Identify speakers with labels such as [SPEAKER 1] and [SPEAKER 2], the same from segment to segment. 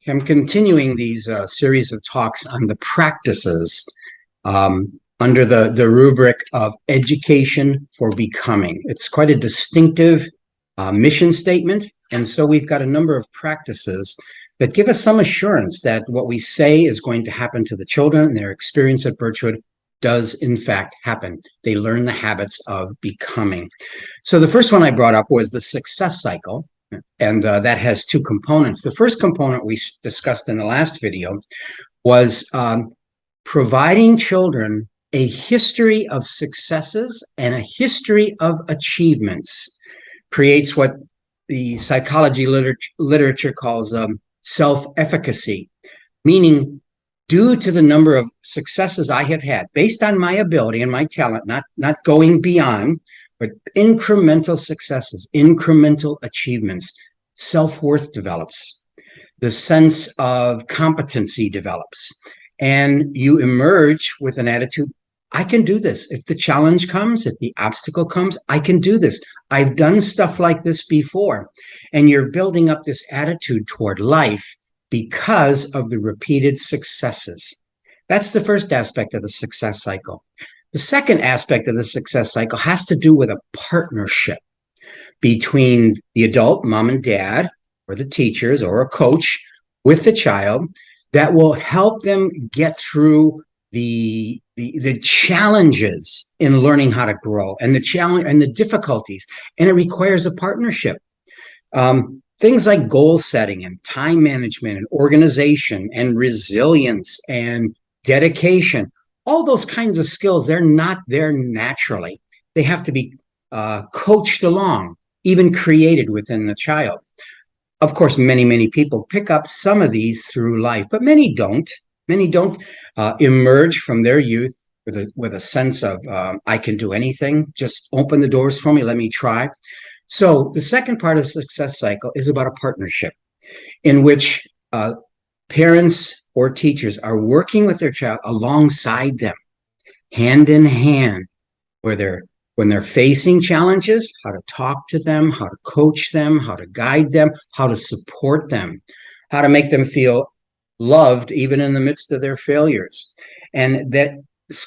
[SPEAKER 1] I'm continuing these series of talks on the practices under the rubric of education for becoming. It's quite a distinctive mission statement. And so we've got a number of practices that give us some assurance that what we say is going to happen to the children and their experience at Birchwood does in fact happen. They learn the habits of becoming. So the first one I brought up was the success cycle. And that has two components. The first component we discussed in the last video was providing children a history of successes and a history of achievements. Creates what the psychology literature calls self-efficacy, meaning due to the number of successes I have had, based on my ability and my talent, not going beyond, but incremental successes, incremental achievements, self-worth develops. The sense of competency develops. And you emerge with an attitude, I can do this. If the challenge comes, if the obstacle comes, I can do this. I've done stuff like this before. And you're building up this attitude toward life because of the repeated successes. That's the first aspect of the success cycle. The second aspect of the success cycle has to do with a partnership between the adult, mom and dad, or the teachers, or a coach with the child that will help them get through the challenges in learning how to grow and the challenge and the difficulties. And it requires a partnership. Things like goal setting and time management and organization and resilience and dedication. All those kinds of skills, they're not there naturally. They have to be coached along, even created within the child. Of course, many people pick up some of these through life, but many don't. Many don't emerge from their youth with a sense of, I can do anything, just open the doors for me, let me try. So the second part of the success cycle is about a partnership in which parents or teachers are working with their child alongside them, hand in hand, when they're facing challenges, how to talk to them, how to coach them, how to guide them, how to support them, how to make them feel loved even in the midst of their failures. And that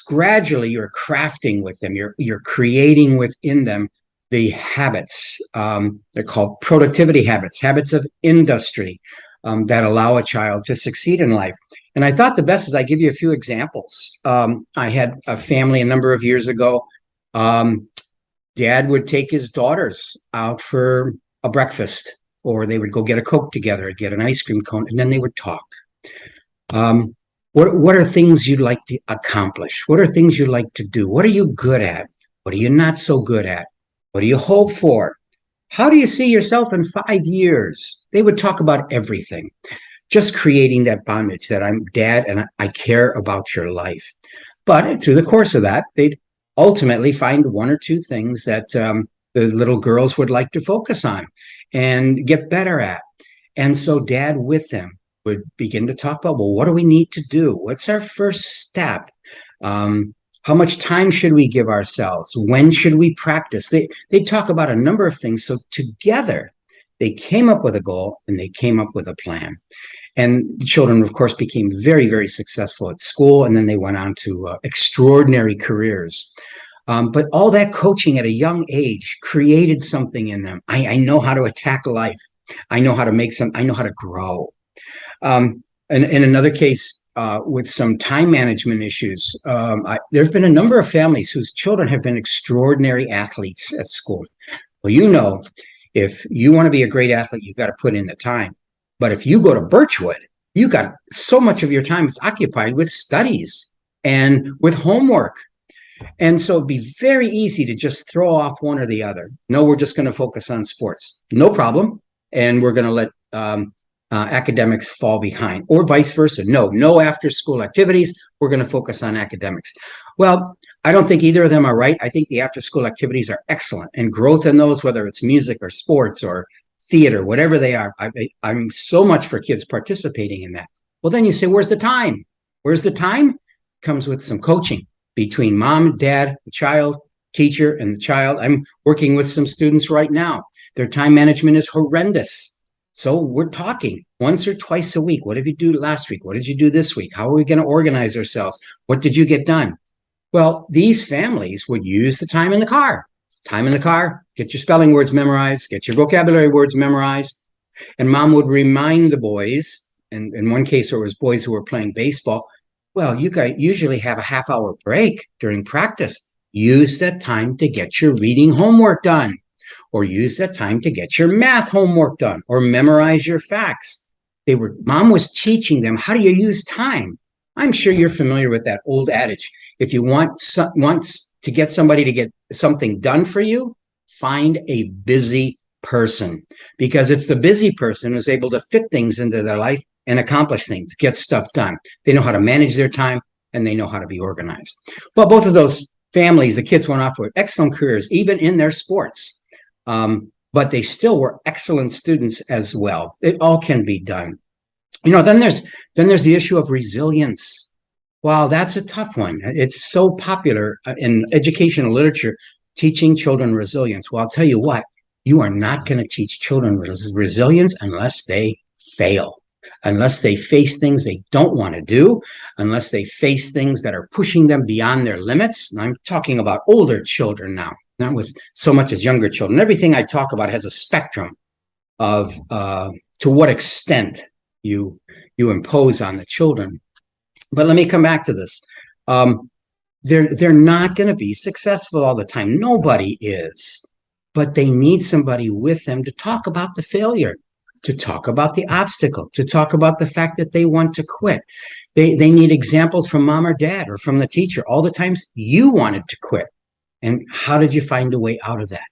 [SPEAKER 1] gradually you're crafting with them, you're creating within them the habits. They're called productivity habits, habits of industry. That allow a child to succeed in life. And I thought the best is I give you a few examples. I had a family a number of years ago. Dad would take his daughters out for a breakfast, or they would go get a Coke together, get an ice cream cone, and then they would talk. What are things you'd like to accomplish? What are things you like to do? What are you good at? What are you not so good at? What do you hope for? How do you see yourself in 5 years? They would talk about everything, just creating that bondage that I'm dad and I care about your life. But through the course of that, they'd ultimately find one or two things that the little girls would like to focus on and get better at. And so dad with them would begin to talk about, well, what do we need to do? What's our first step? How much time should we give ourselves? When should we practice? They talk about a number of things. So together, they came up with a goal and they came up with a plan. And the children, of course, became very, very successful at school. And then they went on to extraordinary careers. But all that coaching at a young age created something in them. I know how to attack life. I know how to I know how to grow. And in another case, with some time management issues, there's been a number of families whose children have been extraordinary athletes at school. Well, you know, if you want to be a great athlete, you've got to put in the time. But if you go to Birchwood, you got so much of your time is occupied with studies and with homework. And so it'd be very easy to just throw off one or the other. No, we're just going to focus on sports. No problem. And we're going to let academics fall behind, or vice versa. No after school activities. We're going to focus on academics. Well, I don't think either of them are right. I think the after school activities are excellent, and growth in those, whether it's music or sports or theater, whatever they are, I'm so much for kids participating in that. Well, then you say, where's the time? Where's the time? Comes with some coaching between mom, dad, the child, teacher, and the child. I'm working with some students right now. Their time management is horrendous. So we're talking once or twice a week. What did you do last week? What did you do this week? How are we going to organize ourselves? What did you get done? Well, these families would use the time in the car. Time in the car, get your spelling words memorized, get your vocabulary words memorized. And mom would remind the boys, and in one case, it was boys who were playing baseball. Well, you guys usually have a half-hour break during practice. Use that time to get your reading homework done, or use that time to get your math homework done, or memorize your facts. Mom was teaching them, how do you use time? I'm sure you're familiar with that old adage. If you want to get somebody to get something done for you, find a busy person, because it's the busy person who's able to fit things into their life and accomplish things, get stuff done. They know how to manage their time, and they know how to be organized. Well, both of those families, the kids went off with excellent careers, even in their sports. But they still were excellent students as well. It all can be done. Then there's the issue of resilience. Wow, that's a tough one. It's so popular in educational literature, teaching children resilience. Well, I'll tell you what, you are not going to teach children resilience unless they fail, unless they face things they don't want to do, unless they face things that are pushing them beyond their limits. And I'm talking about older children now, not with so much as younger children. Everything I talk about has a spectrum of to what extent you impose on the children. But let me come back to this. They're not going to be successful all the time. Nobody is. But they need somebody with them to talk about the failure, to talk about the obstacle, to talk about the fact that they want to quit. They need examples from mom or dad or from the teacher. All the times you wanted to quit. And how did you find a way out of that?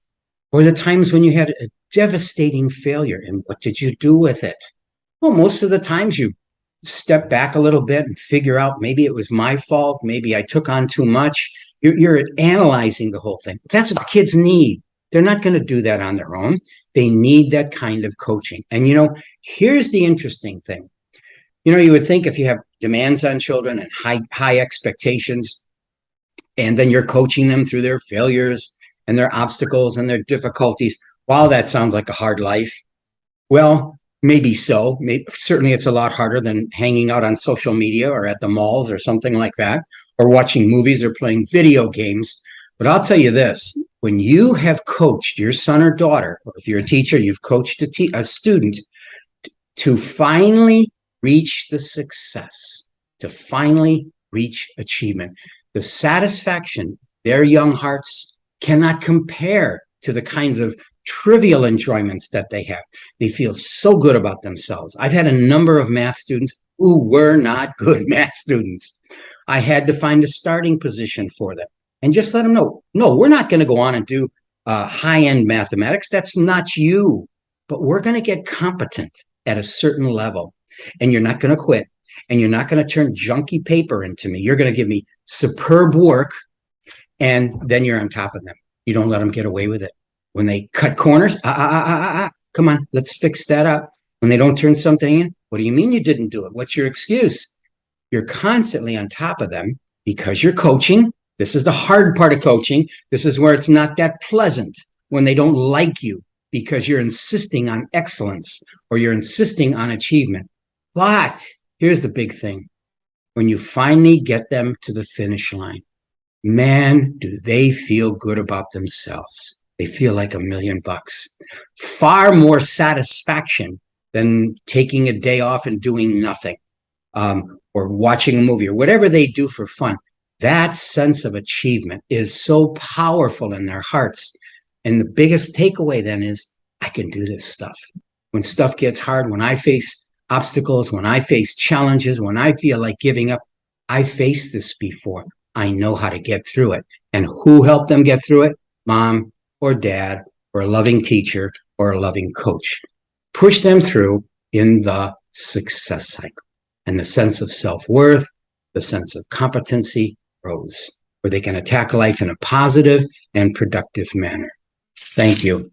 [SPEAKER 1] Or the times when you had a devastating failure, and what did you do with it? Well, most of the times you step back a little bit and figure out, maybe it was my fault. Maybe I took on too much. You're analyzing the whole thing. That's what the kids need. They're not going to do that on their own. They need that kind of coaching. And, here's the interesting thing. You would think if you have demands on children and high expectations, and then you're coaching them through their failures and their obstacles and their difficulties, wow, that sounds like a hard life. Well, maybe so. Certainly it's a lot harder than hanging out on social media or at the malls or something like that, or watching movies or playing video games. But I'll tell you this, when you have coached your son or daughter, or if you're a teacher, you've coached a student to finally reach the success, to finally reach achievement, the satisfaction their young hearts cannot compare to the kinds of trivial enjoyments that they have. They feel so good about themselves. I've had a number of math students who were not good math students. I had to find a starting position for them and just let them know, no, we're not going to go on and do high-end mathematics. That's not you. But we're going to get competent at a certain level. And you're not going to quit. And you're not going to turn junky paper into me. You're going to give me superb work. And then you're on top of them. You don't let them get away with it. When they cut corners, come on, let's fix that up. When they don't turn something in, what do you mean you didn't do it? What's your excuse? You're constantly on top of them because you're coaching. This is the hard part of coaching. This is where it's not that pleasant when they don't like you because you're insisting on excellence or you're insisting on achievement. But here's the big thing. When you finally get them to the finish line, man, do they feel good about themselves. They feel like $1 million. Far more satisfaction than taking a day off and doing nothing, or watching a movie or whatever they do for fun. That sense of achievement is so powerful in their hearts. And the biggest takeaway then is, I can do this stuff. When stuff gets hard, when I face obstacles, when I face challenges, when I feel like giving up, I faced this before. I know how to get through it. And who helped them get through it? Mom or dad or a loving teacher or a loving coach. Push them through in the success cycle. And the sense of self-worth, the sense of competency grows, where they can attack life in a positive and productive manner. Thank you.